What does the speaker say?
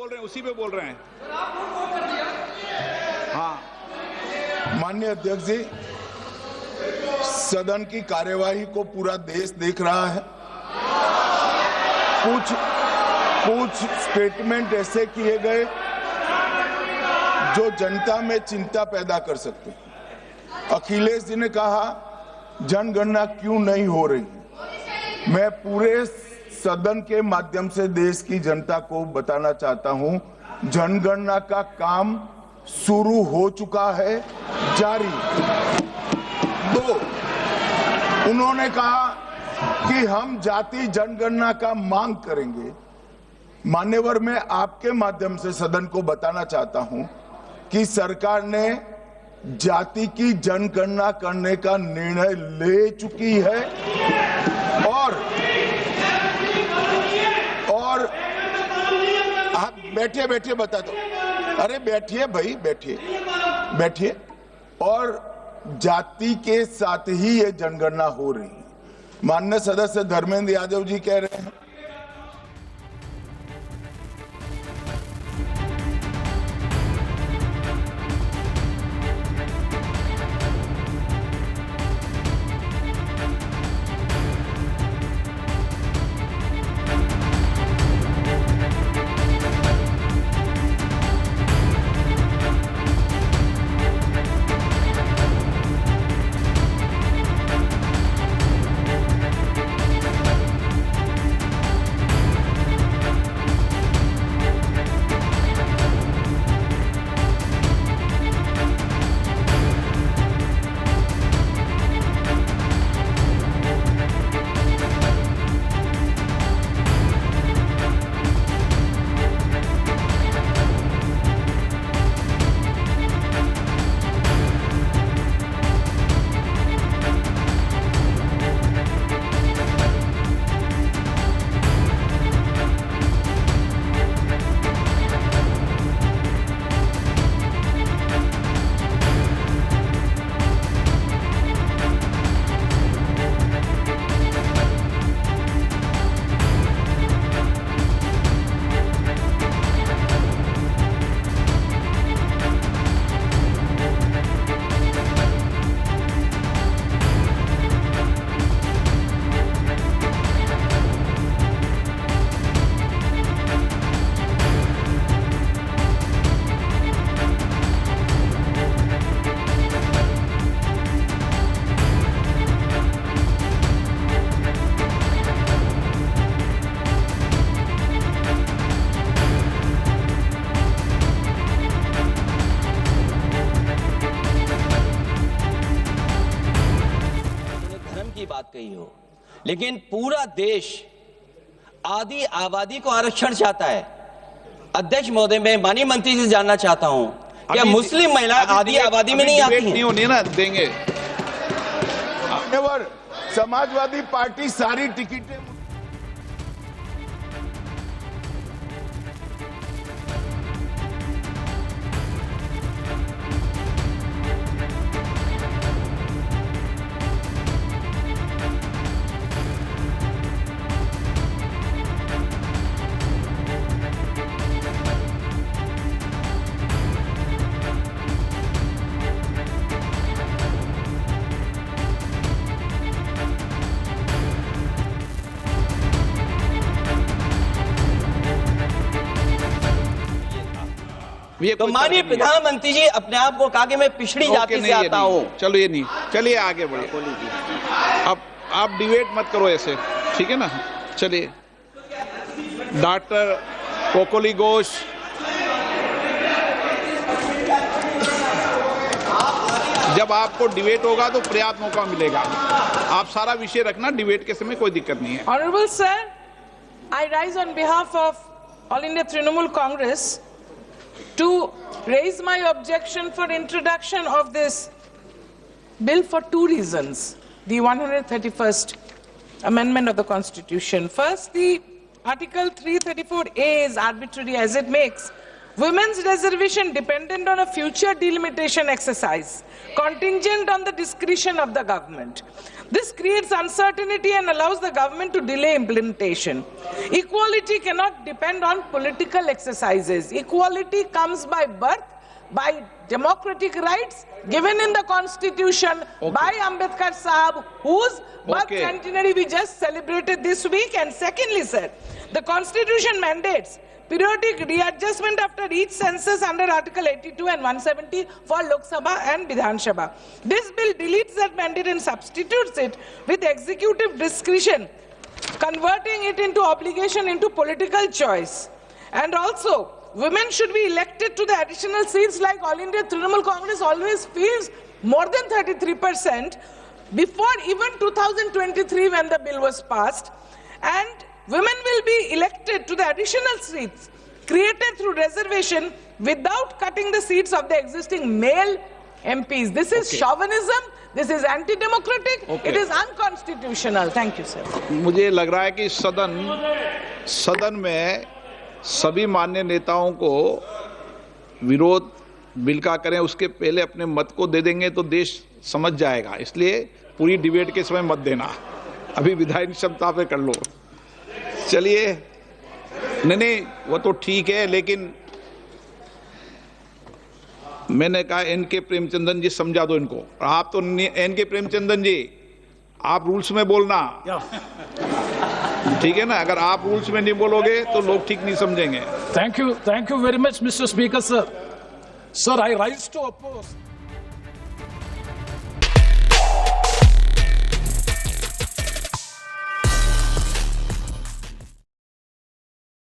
बोल रहे हैं, उसी पे बोल रहे हैं। हाँ माननीय अध्यक्ष जी, सदन की कार्यवाही को पूरा देश देख रहा है। कुछ स्टेटमेंट ऐसे किए गए जो जनता में चिंता पैदा कर सकते हैं। अखिलेश जी ने कहा जनगणना क्यों नहीं हो रही। मैं पूरे सदन के माध्यम से देश की जनता को बताना चाहता हूं, जनगणना का काम शुरू हो चुका है, जारी। 2, उन्होंने कहा कि हम जाति जनगणना का मांग करेंगे। मान्यवर, मैं आपके माध्यम से सदन को बताना चाहता हूं कि सरकार ने जाति की जनगणना करने का निर्णय ले चुकी है और आप बैठिए बता दो। अरे बैठिए भाई, बैठिए। और जाति के साथ ही ये जनगणना हो रही है। माननीय सदस्य धर्मेंद्र यादव जी कह रहे हैं बात कही हो, लेकिन पूरा देश आदि आबादी को आरक्षण चाहता है। अध्यक्ष महोदय, मैं माननीय मंत्री से जानना चाहता हूं, क्या मुस्लिम महिला आदि आबादी में नहीं आती नहीं होनी ना देंगे। समाजवादी पार्टी सारी टिकटें तो माननीय प्रधानमंत्री जी अपने आप को कहा कि मैं पिछड़ी जाति से आता हूँ। चलो ये नहीं, चलिए आगे बढ़िए। अब आप डिबेट मत करो ऐसे, ठीक है ना। चलिए डॉक्टर कोकोली घोष, जब आपको डिबेट होगा तो पर्याप्त मौका मिलेगा। आप सारा विषय रखना, डिबेट के समय कोई दिक्कत नहीं है। Honorable sir, I rise on behalf of All India Trinamool Congress to raise my objection for introduction of this bill for 2 reasons. The 131st Amendment of the Constitution. First, the Article 334A is arbitrary as it makes women's reservation dependent on a future delimitation exercise, contingent on the discretion of the government. This creates uncertainty and allows the government to delay implementation. Equality cannot depend on political exercises. Equality comes by birth, by democratic rights given in the constitution by Ambedkar Sahab, whose birth centenary we just celebrated this week. And secondly, sir, the constitution mandates periodic readjustment after each census under Article 82 and 170 for Lok Sabha and Vidhan Sabha. This bill deletes that mandate and substitutes it with executive discretion, converting it into obligation into political choice. And also, women should be elected to the additional seats like All India Trinamool Congress always feels more than 33% before even 2023 when the bill was passed. And women will be elected to the additional seats created through reservation without cutting the seats of the existing male MPs. This is chauvinism, this is anti-democratic, it is unconstitutional. Thank you, sir. मुझे लग रहा है कि सदन में सभी मान्य नेताओं को विरोध बिल का करें, उसके पहले अपने मत को दे देंगे तो देश समझ जाएगा। इसलिए पूरी डिबेट के समय मत देना, अभी विधायी क्षमता पे कर लो। चलिए, नहीं वो तो ठीक है, लेकिन मैंने कहा एन.के. प्रेमचंदन जी समझा दो इनको। आप तो एन.के. प्रेमचंदन जी, आप रूल्स में बोलना, ठीक है ना? अगर आप रूल्स में नहीं बोलोगे तो लोग ठीक नहीं समझेंगे। Thank you very much, Mr. Speaker, sir. Sir, I rise to oppose.